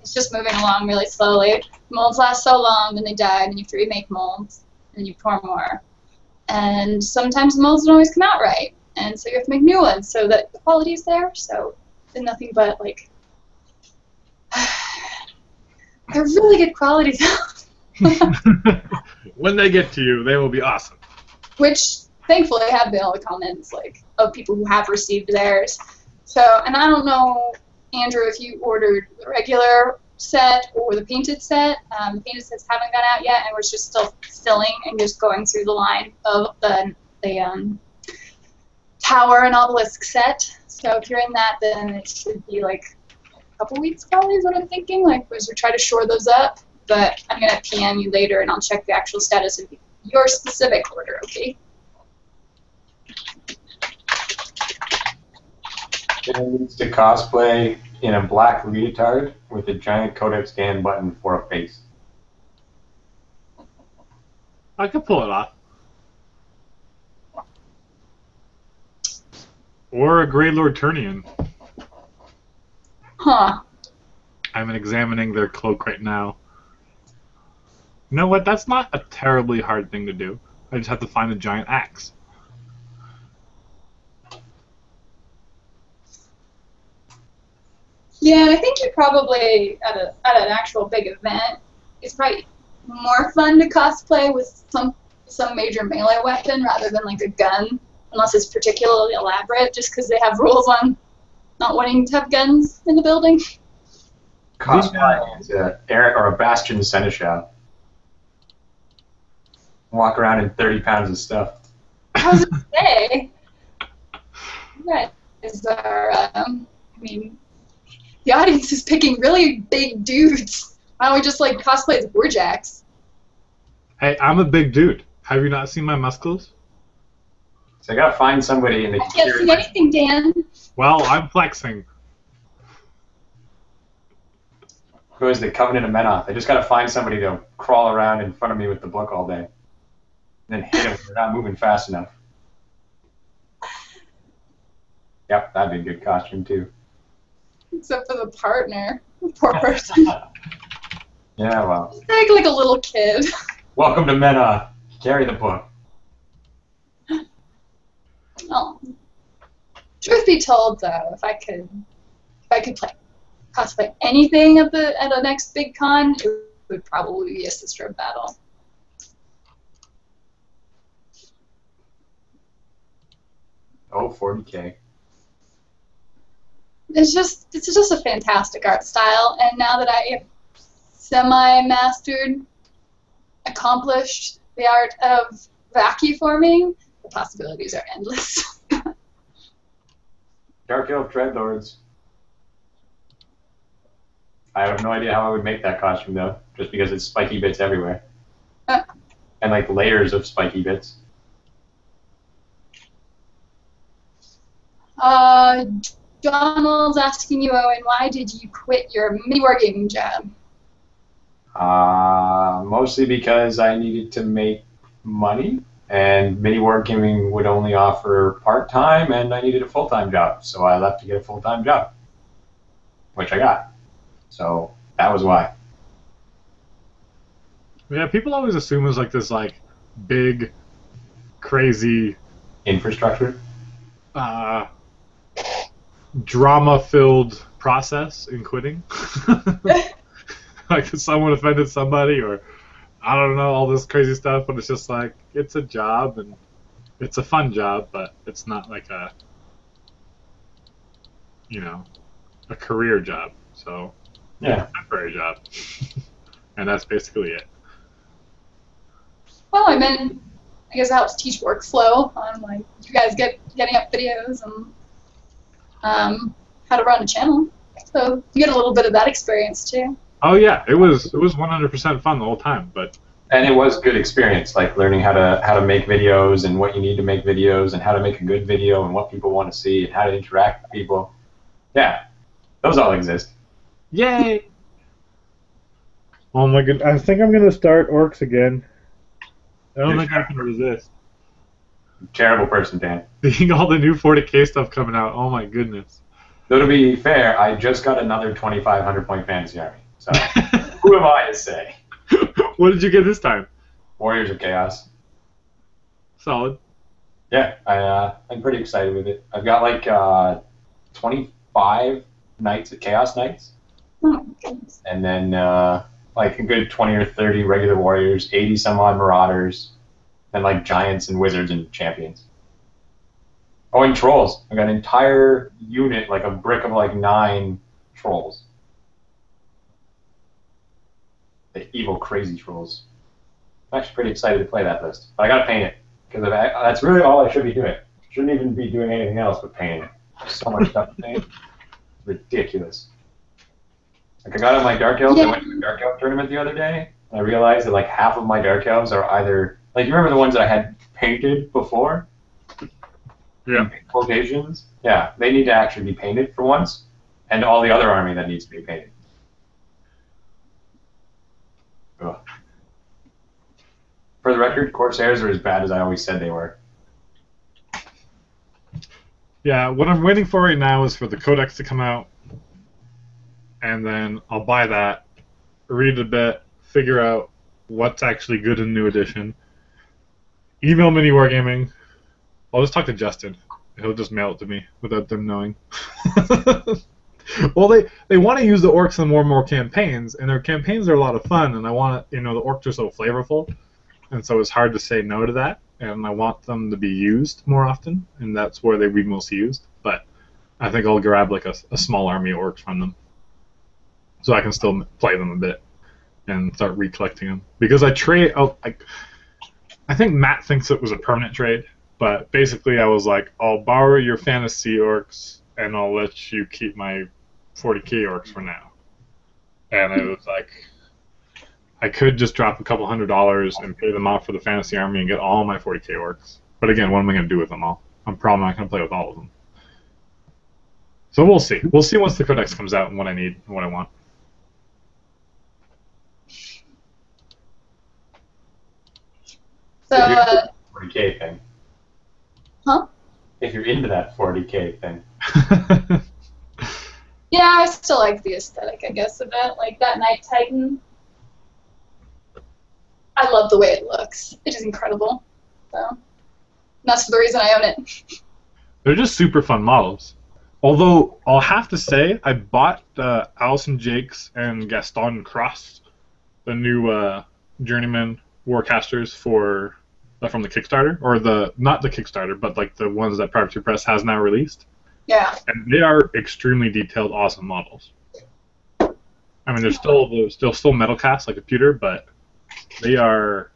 it's just moving along really slowly. Molds last so long, then they die, and you have to remake molds, and you pour more. And sometimes molds don't always come out right, and so you have to make new ones so that the quality is there. So it's nothing but like they're really good quality When they get to you, they will be awesome. Which thankfully have been all the comments like of people who have received theirs. So, and I don't know, Andrew, if you ordered the regular set or the painted set. The painted sets haven't gone out yet, and we're just still filling and just going through the line of the tower and obelisk set. So if you're in that, then it should be like a couple weeks probably is what I'm thinking. Like, as we try to shore those up. But I'm gonna PM you later, and I'll check the actual status of your specific order. Okay. Dan needs to cosplay in a black leotard with a giant Codex scan button for a face. I could pull it off. Or a Grey Lord Turnian. Huh. I'm examining their cloak right now. You know what? That's not a terribly hard thing to do. I just have to find a giant axe. Yeah, and I think you probably at an actual big event, it's probably more fun to cosplay with some major melee weapon rather than like a gun, unless it's particularly elaborate, just because they have rules on not wanting to have guns in the building. Cosplay as a Bastion Seneschal. Walk around in 30 pounds of stuff. I was gonna say, you guys are. I mean, the audience is picking really big dudes. Why don't we just like cosplay as Warjacks? Hey, I'm a big dude. Have you not seen my muscles? So I gotta find somebody in the I can't see anything, Dan. Well, I'm flexing. Who is the Covenant of Menoth? I just gotta find somebody to crawl around in front of me with the book all day. And then hit them if they're not moving fast enough. Yep, that'd be a good costume too. Except for the partner. Poor person. Yeah, well. He's like a little kid. Welcome to Menoth. Carry the book. Oh. Truth be told, though, if I could play cosplay anything at the next big con, it would probably be a Sister of Battle. Oh, 40K. It's just a fantastic art style, and now that I have semi-mastered, accomplished the art of vacuum forming, the possibilities are endless. Dark Elf Dreadlords. I have no idea how I would make that costume though, just because it's spiky bits everywhere. And like layers of spiky bits. Donald's asking you, Owen, why did you quit your mini wargaming job? Mostly because I needed to make money, and mini wargaming would only offer part-time, and I needed a full-time job, so I left to get a full-time job, which I got. So that was why. Yeah, people always assume it's like this like big, crazy Infrastructure? drama-filled process in quitting. Like someone offended somebody, or I don't know, all this crazy stuff. But it's just like it's a job, and it's a fun job, but it's not like a, you know, a career job. So Yeah. it's a temporary job, and that's basically it. Well, I mean, I guess it helps teach workflow on like you guys getting up videos and how to run a channel. So you get a little bit of that experience too. Oh yeah, it was 100% fun the whole time, but. And it was good experience, like learning how to make videos and what you need to make videos and how to make a good video and what people want to see and how to interact with people. Yeah, those all exist. Yay! Oh my goodness, I think I'm gonna start Orcs again. I don't think I can resist. Terrible person, Dan. Seeing all the new 40K stuff coming out, oh my goodness. Though to be fair, I just got another 2,500 point fantasy army. So who am I to say? What did you get this time? Warriors of Chaos. Solid. Yeah, I'm pretty excited with it. I've got like 25 Knights of Chaos Knights. Oh my goodness. And then like a good 20 or 30 regular warriors, 80 some odd marauders, and like giants and wizards and champions. Oh, and trolls. I got an entire unit, like a brick of like 9 trolls. The evil, crazy trolls. I'm actually pretty excited to play that list, but I gotta paint it because that's really all I should be doing. Shouldn't even be doing anything else but painting it. There's so much stuff to paint. Ridiculous. Like I got on my Dark Elves. Yeah. I went to a Dark Elf tournament the other day, and I realized that like half of my Dark Elves are either like you remember the ones that I had painted before. Yeah. Quotations. Yeah, they need to actually be painted for once, and all the other army that needs to be painted. Ugh. For the record, Corsairs are as bad as I always said they were. Yeah, what I'm waiting for right now is for the Codex to come out, and then I'll buy that, read a bit, figure out what's actually good in New Edition, email Mini Wargaming. I'll just talk to Justin. He'll just mail it to me without them knowing. Well, they want to use the orcs in more and more campaigns, and their campaigns are a lot of fun, and I want to, the orcs are so flavorful, and so it's hard to say no to that, and I want them to be used more often, and that's where they'd be most used, but I think I'll grab like a small army of orcs from them, so I can still play them a bit, and start recollecting them, because I think Matt thinks it was a permanent trade, But basically, I was like, I'll borrow your fantasy orcs, and I'll let you keep my 40k orcs for now. And it was like, I could just drop a couple $100 and pay them off for the fantasy army and get all my 40k orcs. But again, what am I going to do with them all? I'm probably not going to play with all of them. So we'll see. We'll see once the codex comes out and what I need and what I want. So, 40k thing. Huh? If you're into that 40k thing. Yeah, I still like the aesthetic, I guess, of it. Like that Night Titan. I love the way it looks. It is incredible. So that's the reason I own it. They're just super fun models. Although, I'll have to say, I bought Allison Jakes and Gaston Cross, the new Journeyman Warcasters from the Kickstarter, or not the Kickstarter, but like the ones that Privateer Press has now released. Yeah. And they are extremely detailed, awesome models. I mean, they're still metal cast like a pewter, but they are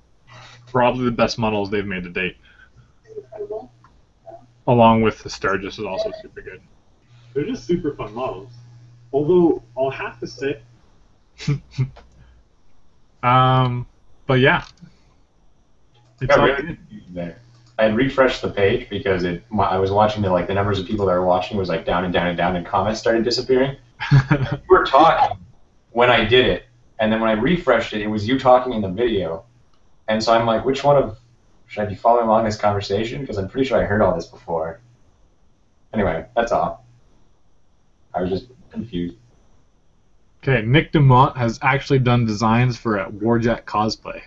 probably the best models they've made to date. Incredible. Along with the Sturgis is also super good. They're just super fun models. Although, I'll have to say... but yeah. It's all really there. I had refreshed the page because I was watching the numbers of people that were watching was like down and down and down, and comments started disappearing. You were talking when I did it, and then when I refreshed it, it was you talking in the video, and so I'm like, which one of should I be following along this conversation? Because I'm pretty sure I heard all this before. Anyway, that's all. I was just confused. Okay, Nick Dumont has actually done designs for a Warjack cosplay.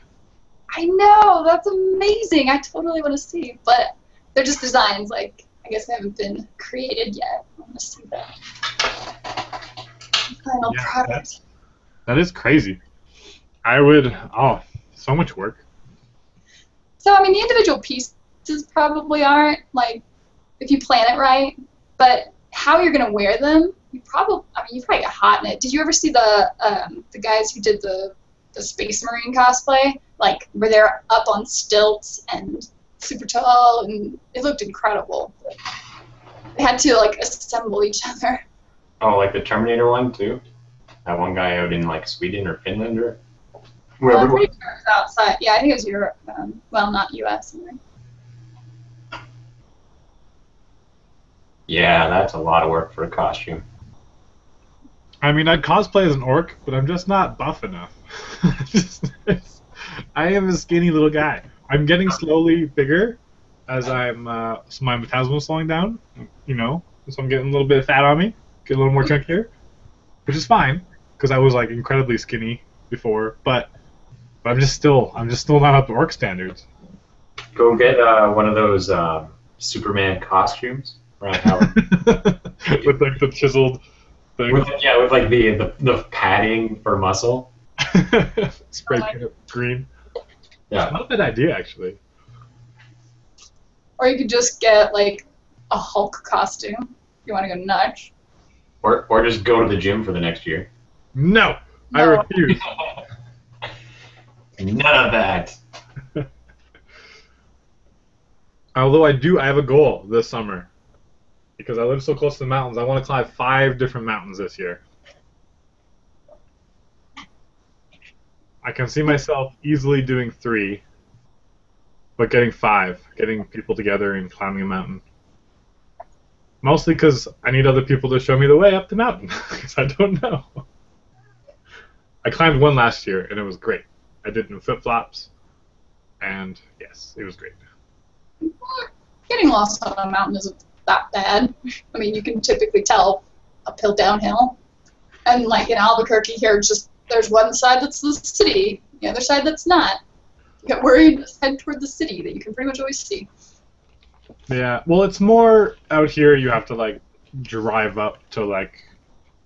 I know, that's amazing. I totally want to see, but they're just designs. Like, I guess they haven't been created yet. I want to see that final product. That is crazy. I would. Oh, so much work. So, I mean, the individual pieces probably aren't, like, if you plan it right, but how you're going to wear them, you probably get hot in it. Did you ever see the guys who did the Space Marine cosplay? Like, where they're up on stilts and super tall, and it looked incredible. They had to, like, assemble each other. Oh, like the Terminator one, too? That one guy out in, like, Sweden or Finland or Well, I'm wherever. pretty sure it was outside. Yeah, I think it was Europe. Well, not U.S. Anyway. Yeah, that's a lot of work for a costume. I mean, I'd cosplay as an orc, but I'm just not buff enough. I am a skinny little guy. I'm getting slowly bigger as so my metabolism is slowing down, so I'm getting a little bit of fat on me, get a little more chunkier, which is fine, because I was, like, incredibly skinny before, but I'm just still not up to orc standards. Go get one of those Superman costumes. Right, Howard. With, like, the chiseled thing. With like the padding for muscle. Spray paint it green. Yeah. Not a bad idea, actually. Or you could just get, like, a Hulk costume if you want to go nuts. Or just go to the gym for the next year. No! I No. refuse. None of that. Although I have a goal this summer. Because I live so close to the mountains, I want to climb 5 different mountains this year. I can see myself easily doing 3, but getting 5, getting people together and climbing a mountain. Mostly because I need other people to show me the way up the mountain, because I don't know. I climbed 1 last year, and it was great. I did it in flip-flops, and yes, it was great. Getting lost on a mountain isn't that bad. I mean, you can typically tell uphill, downhill. And, like, in Albuquerque here, there's one side that's the city, the other side that's not. You get worried, head toward the city that you can pretty much always see. Yeah, well, it's more out here you have to, like, drive up to, like,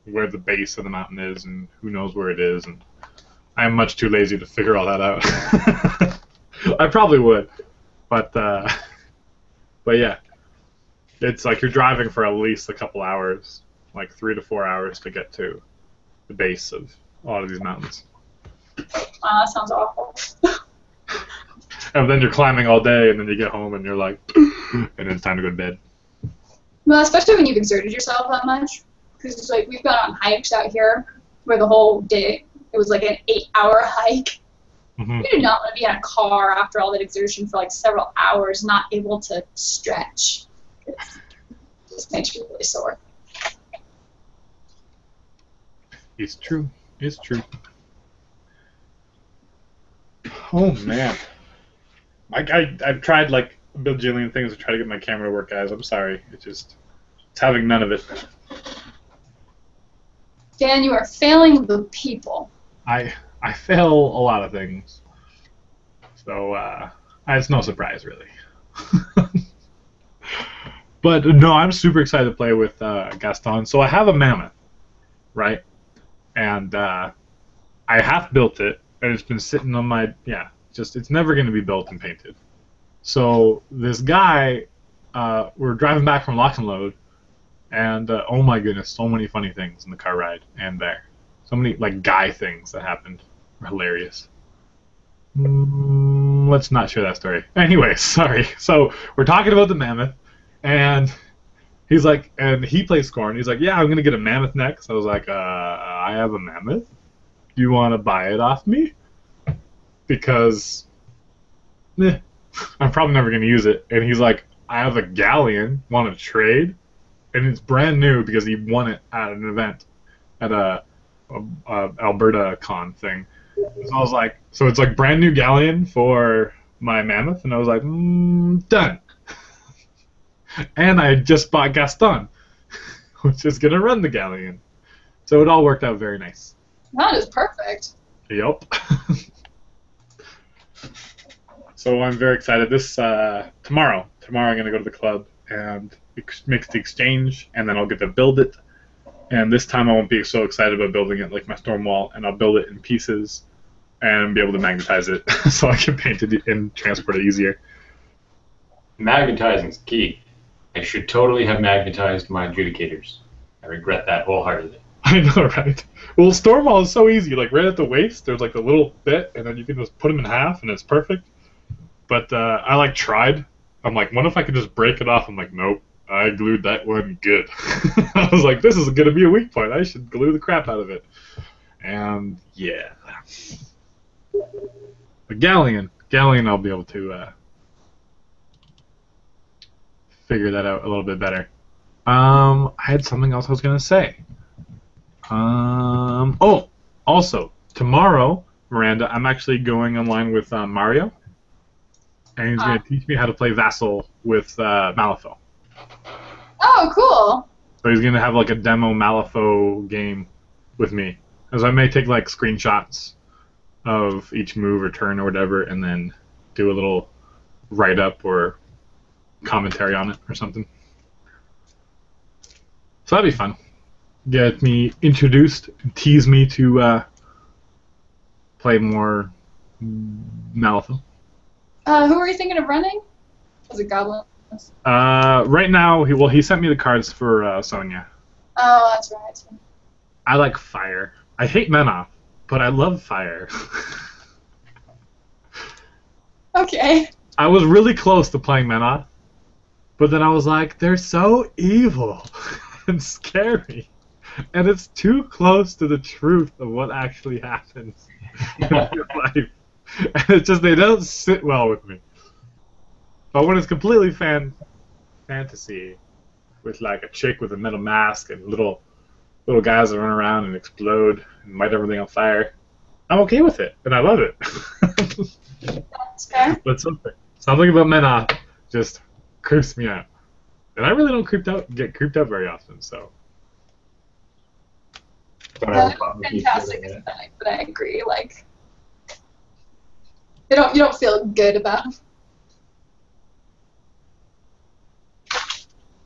where the base of the mountain is and who knows where it is, and I'm much too lazy to figure all that out. I probably would, but yeah. It's like you're driving for at least a couple hours, like 3 to 4 hours to get to the base of a lot of these mountains. That sounds awful. And then you're climbing all day, and then you get home, and you're like, and then it's time to go to bed. Well, especially when you've exerted yourself that much. Because it's like we've gone on hikes out here where the whole day, it was like an 8-hour hike. Mm-hmm. You do not want to be in a car after all that exertion for like several hours, not able to stretch. It just makes you really sore. It's true. It's true. Oh man, I've tried like a bajillion things to try to get my camera to work, guys. I'm sorry. It's having none of it. Dan, you are failing the people. I fail a lot of things, so it's no surprise really. But no, I'm super excited to play with Gaston. So I have a mammoth, right? And I half built it, and it's been sitting on my it's never going to be built and painted. So this guy, we're driving back from Lock and Load, and oh my goodness, so many funny things in the car ride and there. So many like guy things that happened were hilarious. Let's not share that story. Anyway, sorry. So we're talking about the mammoth, and he's like, and he plays Scorn. He's like, yeah, I'm gonna get a mammoth next. I was like, I have a mammoth. Do you want to buy it off me? Because I'm probably never gonna use it. And he's like, I have a galleon. Want to trade? And it's brand new because he won it at an event at a Alberta con thing. So I was like, so it's like brand new galleon for my mammoth, and I was like, done. And I just bought Gaston, which is gonna run the galleon. So it all worked out very nice. That is perfect. Yep. So I'm very excited. This tomorrow I'm gonna go to the club and make the exchange, and then I'll get to build it. And this time I won't be so excited about building it like my storm wall, and I'll build it in pieces and be able to magnetize it so I can paint it and transport it easier. Magnetizing is key. I should totally have magnetized my adjudicators. I regret that wholeheartedly. I know, right? Well, storm wall is so easy. Like right at the waist, there's like a little bit, and then you can just put them in half, and it's perfect. But I like tried. I'm like, what if I could just break it off? I'm like, nope. I glued that one good. I was like, this is going to be a weak point. I should glue the crap out of it. And yeah. The galleon I'll be able to figure that out a little bit better. I had something else I was going to say. Oh, also, tomorrow, Miranda, I'm actually going online with Mario. And he's going to teach me how to play Vassal with Malifaux. Oh, cool. So he's going to have like a demo Malifaux game with me. As I may take like screenshots of each move or turn or whatever, and then do a little write-up or commentary on it or something. So that'd be fun. Get me introduced, tease me to play more Malifaux. Who are you thinking of running? Was it Goblin? Right now, he sent me the cards for Sonya. Oh, that's right. I like fire. I hate Menoth, but I love fire. Okay. I was really close to playing Menoth, but then I was like, they're so evil and scary, and it's too close to the truth of what actually happens in real life. And it's just, they don't sit well with me. But when it's completely fantasy, with like a chick with a metal mask and little guys that run around and explode and light everything on fire, I'm okay with it, and I love it. That's fair. But something about Menoth just creeps me out, and I really don't get creeped out very often. So. Fantastic, but I agree. Like, you don't feel good about them.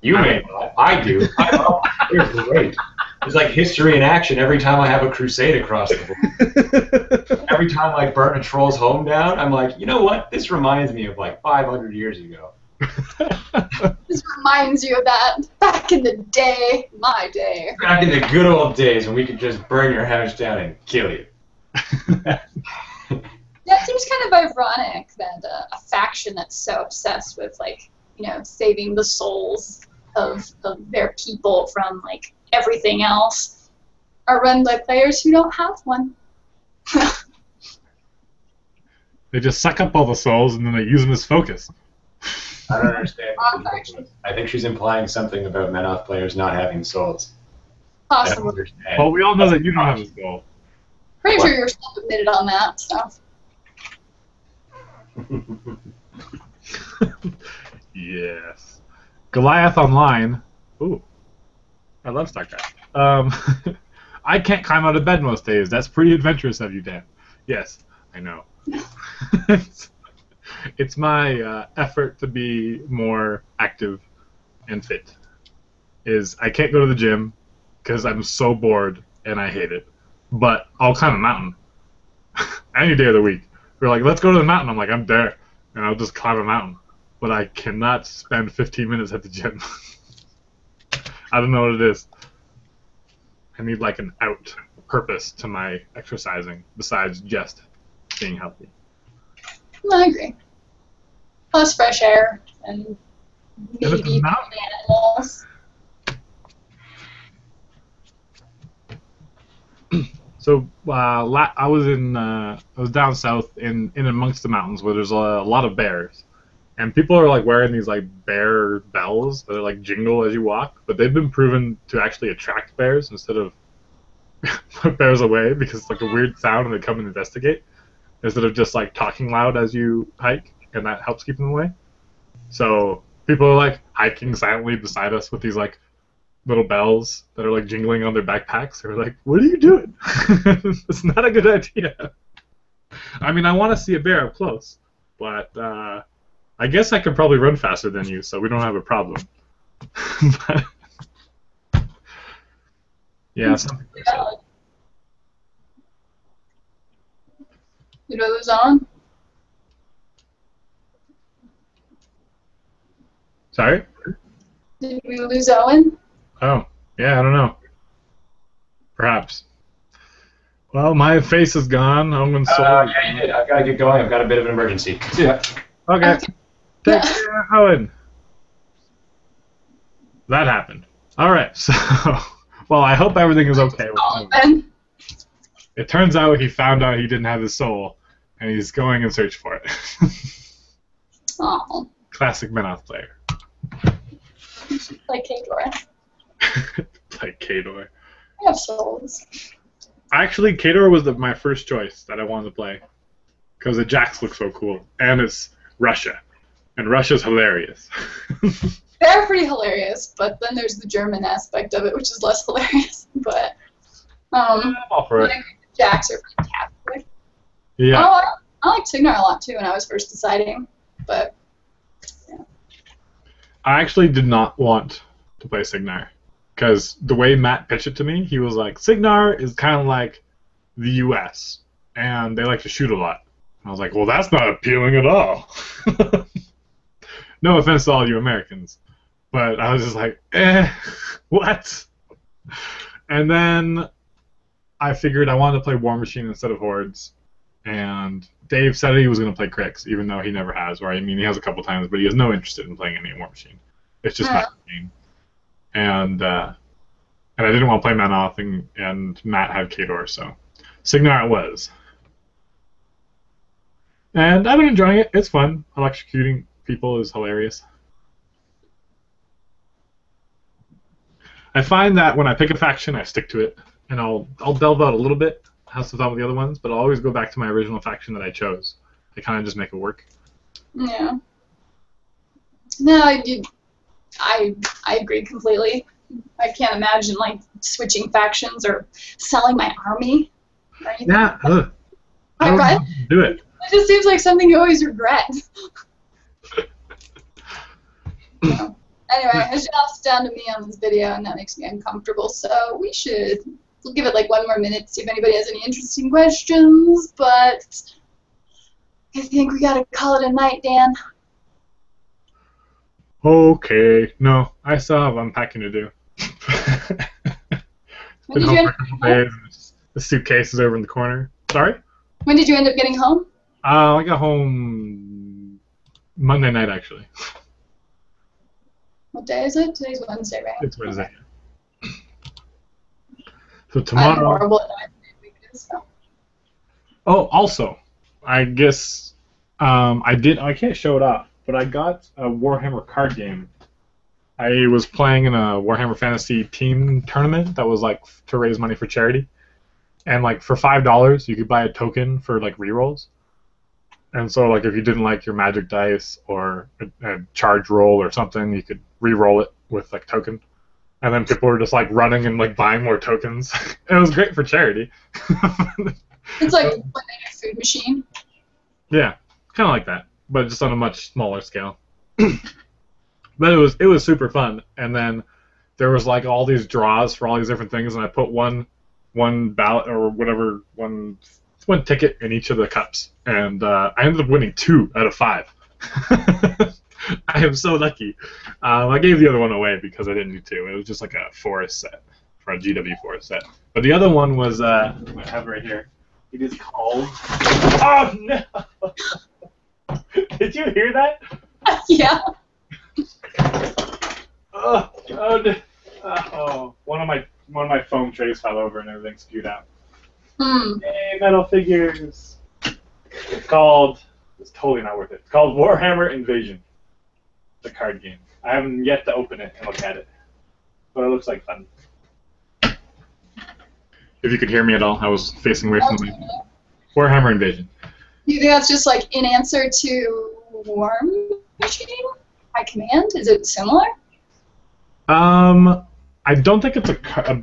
You may not. I do. I love it. They're great. It's like history in action every time I have a crusade across the board. Every time I burn a troll's home down, I'm like, you know what? This reminds me of like 500 years ago. This reminds you of that back in the day, my day. Back in the good old days when we could just burn your house down and kill you. Yeah, it seems kind of ironic that a faction that's so obsessed with, like, you know, saving the souls of their people from, like, everything else are run by players who don't have one. They just suck up all the souls and then they use them as focus. I don't understand. I think she's implying something about Menoth players not having souls. I don't Possibly. understand. Well, we all know that you don't have a soul. Pretty What? sure you're self-admitted on that, so. Yes. Goliath Online. Ooh. I love StarCraft. I can't climb out of bed most days. That's pretty adventurous of you, Dan. Yes, I know. It's my effort to be more active and fit. I can't go to the gym because I'm so bored and I hate it. But I'll climb a mountain any day of the week. They're like, let's go to the mountain. I'm like, I'm there. And I'll just climb a mountain. But I cannot spend 15 minutes at the gym. I don't know what it is. I need like an out purpose to my exercising besides just being healthy. I agree. Plus fresh air and it's meaty not- animals. So I was down south in amongst the mountains where there's a lot of bears, and people are like wearing these like bear bells that are like jingle as you walk, but they've been proven to actually attract bears instead of put bears away because it's like a weird sound and they come and investigate instead of just like talking loud as you hike, and that helps keep them away. So people are like hiking silently beside us with these like little bells that are like jingling on their backpacks. They're like, what are you doing? It's not a good idea. I mean, I want to see a bear up close, but I guess I could probably run faster than you, so we don't have a problem. But, yeah, something like that. Did we lose on? Sorry? Did we lose Owen? Oh, yeah, I don't know. Perhaps. Well, my face is gone. Owen's soul. Yeah, you did. I've got to get going. I've got a bit of an emergency. Yeah. Okay. Take care, Owen. That happened. All right. So, well, I hope everything is okay with Owen. Ben? It turns out he found out he didn't have his soul, and he's going in search for it. Oh, Classic Menoth player. like Kador. Like Kador. I have souls. Actually, Kador was my first choice that I wanted to play because the Jacks look so cool, and it's Russia, and Russia's hilarious. They're pretty hilarious, but then there's the German aspect of it, which is less hilarious. But I'm all for it. the Jacks are fantastic. Yeah. Oh, I liked Signar a lot too when I was first deciding, but yeah. I actually did not want to play Signar because the way Matt pitched it to me, he was like, Signar is kind of like the U.S. and they like to shoot a lot. I was like, well, that's not appealing at all. No offense to all you Americans, but I was just like, what? And then I figured I wanted to play War Machine instead of Hordes, and Dave said he was going to play Crix, even though he never has, or I mean, he has a couple times, but he has no interest in playing any War Machine. It's just not the game. And I didn't want to play Manoth, and Matt had Kador, so Signar it was. And I've been enjoying it. It's fun. Electrocuting people is hilarious. I find that when I pick a faction, I stick to it, and I'll delve out a little bit, have some fun with the other ones, but I'll always go back to my original faction that I chose. I kind of just make it work. Yeah. No, I agree completely. I can't imagine like switching factions or selling my army. Or anything. Yeah. Ugh. I don't know how to do it. It just seems like something you always regret. So, anyway, it's just down to me on this video, and that makes me uncomfortable. So we'll give it like 1 more minute to see if anybody has any interesting questions. But I think we gotta call it a night, Dan. Okay. No, I still have unpacking to do. When Been did you home end for a up couple days. The suitcase is over in the corner. Sorry? When did you end up getting home? I got home Monday night, actually. What day is it? Today's Wednesday, right? It's Wednesday. So I'm tomorrow. horrible at that weekdays, so. Oh, also, I guess I can't show it off, but I got a Warhammer card game. I was playing in a Warhammer Fantasy team tournament that was like to raise money for charity, and like for $5 you could buy a token for like rerolls. And so like if you didn't like your magic dice or a charge roll or something, you could re-roll it with like token. And then people were just like running and like buying more tokens. It was great for charity. It's like when they do food machine. Yeah, kind of like that, but just on a much smaller scale. But it was super fun. And then there was like all these draws for all these different things, and I put one ballot or whatever one ticket in each of the cups, and I ended up winning 2 out of 5. I am so lucky. I gave the other one away because I didn't need to. It was just like a forest set, for a GW forest set. But the other one was I have it right here. It is called. Oh no! Did you hear that? Yeah. Oh, one of my foam trays fell over and everything spewed out. Hey, metal figures. It's totally not worth it. It's called Warhammer Invasion. The card game. I haven't yet to open it and look at it, but it looks like fun. If you could hear me at all, I was facing away from the mic. Warhammer Invasion. You think that's just like in answer to War Machine? High Command? Is it similar? I don't think it's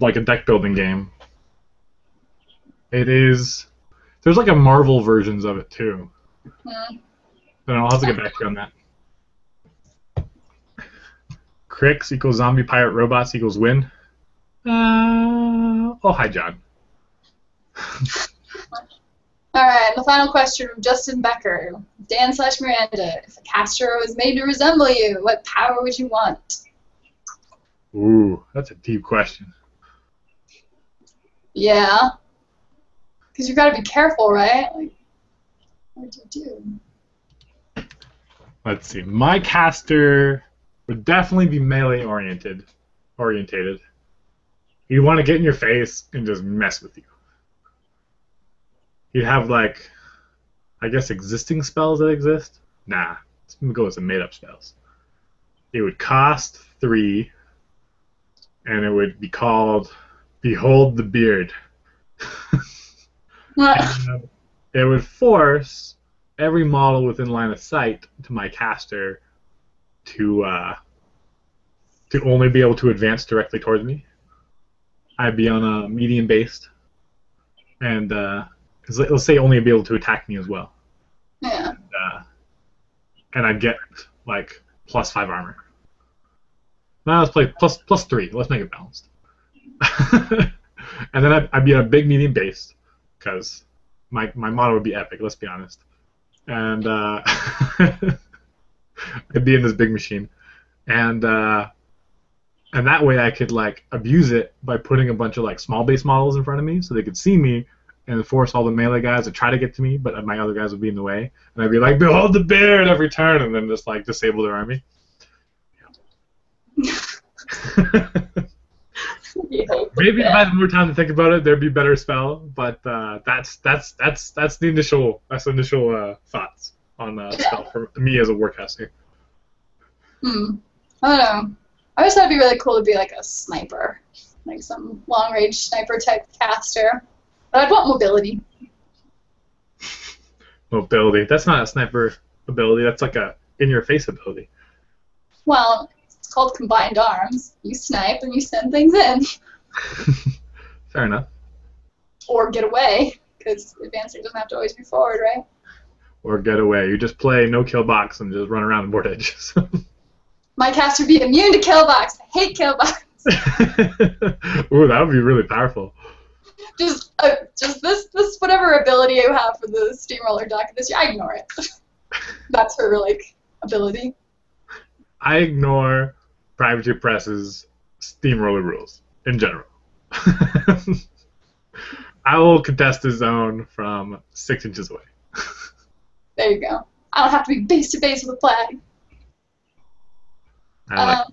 like a deck building game. It is. There's like a Marvel versions of it too. But I'll have to get back to you on that. Cricks equals zombie pirate robots equals win. Oh, hi, John. Alright, the final question from Justin Becker. Dan/Miranda, if a caster was made to resemble you, what power would you want? Ooh, that's a deep question. Yeah. Because you've got to be careful, right? Like, what would you do? Let's see. My caster would definitely be melee orientated. He'd want to get in your face and just mess with you. He'd have like, I guess, existing spells that exist. Nah, let's go with some made-up spells. It would cost 3, and it would be called Behold the Beard. And it would force every model within line of sight to my caster to only be able to advance directly towards me. I'd be on a medium based, and let's say only be able to attack me as well. Yeah. And I'd get like +5 armor. Now let's play plus 3. Let's make it balanced. And then I'd be on a big medium base, because my model would be epic. Let's be honest. And I'd be in this big machine, and that way I could like abuse it by putting a bunch of like small base models in front of me so they could see me and force all the melee guys to try to get to me, but my other guys would be in the way, and I'd be like, "Behold the bear!" at every turn, and then just like disable their army. Maybe if I had more time to think about it, there'd be better spell. But that's the initial thoughts on spell for me as a warcaster. I don't know. I always thought it'd be really cool to be like a sniper, like some long-range sniper type caster. But I'd want mobility. Mobility. That's not a sniper ability. That's like a in-your-face ability. Well, it's called combined arms. You snipe and you send things in. Fair enough. Or get away, because advancing doesn't have to always be forward, right? Or get away. You just play no-kill box and just run around the board edges. My caster would be immune to kill box. I hate kill box. Ooh, that would be really powerful. Just this whatever ability you have for the steamroller deck this year, I ignore it. That's her like ability. I ignore Privateer Press's steamroller rules in general. I will contest the zone from 6 inches away. There you go. I don't have to be face to face with a flag. All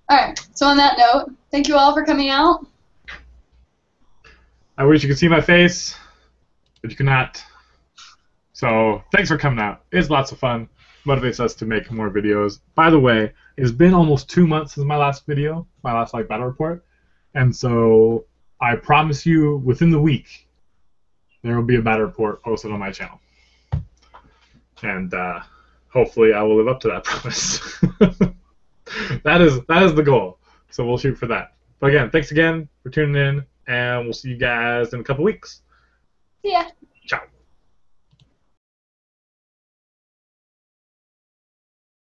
right. So on that note, thank you all for coming out. I wish you could see my face, but you cannot. So thanks for coming out. It's lots of fun. Motivates us to make more videos. By the way, it's been almost 2 months since my last video, my last battle report, and so I promise you, within the week, there will be a battle report posted on my channel, and hopefully I will live up to that promise. That is the goal. So we'll shoot for that. But again, thanks again for tuning in, and we'll see you guys in a couple weeks. See ya. Ciao.